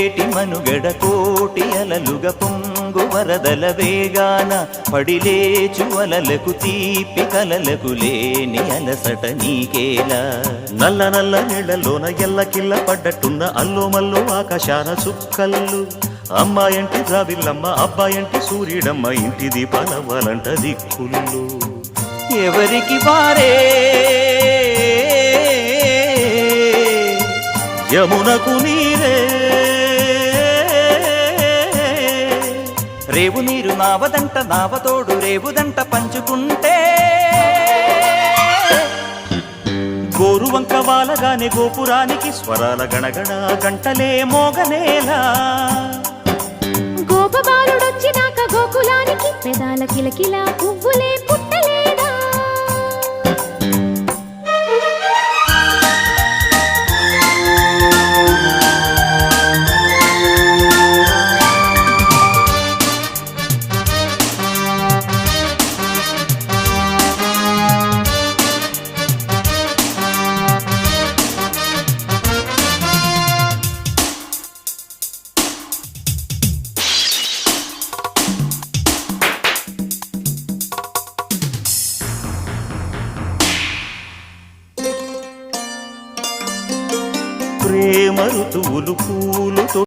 పొంగేటి మనుగడ కోటి అలలుగ పొంగు వరదల వేగాన పడిలేచు అలలకు తీపి కలలకు లేని అలసట నీకేలా. నల్ల నల్ల నీళ్లలోన ఎల్లకిల్ల పడ్డట్టున్న అల్లో మల్లో ఆకాశాన చుక్కల్లు. అమ్మాయంటి ద్రావిల్లమ్మ అబ్బాయంటి సూర్యుడమ్మ ఇంటి దీపాలవ్వాలంట దిక్కుళ్ళు. ఎవరికి వారే యమునకు నీరే రేవు నీరు నావదంట నావతోడు రేవుదంట పంచుకుంటే. గోరువంక వాలగానే గోపురానికి స్వరాల గణగణ గంటలే మోగనేలా. గోపబాలుడొచ్చినాక గోకులానికి పెదాల కిలకిలా పువ్వులే పుట్టలేదా. ప్రేమ ఋతువులు పూలుతో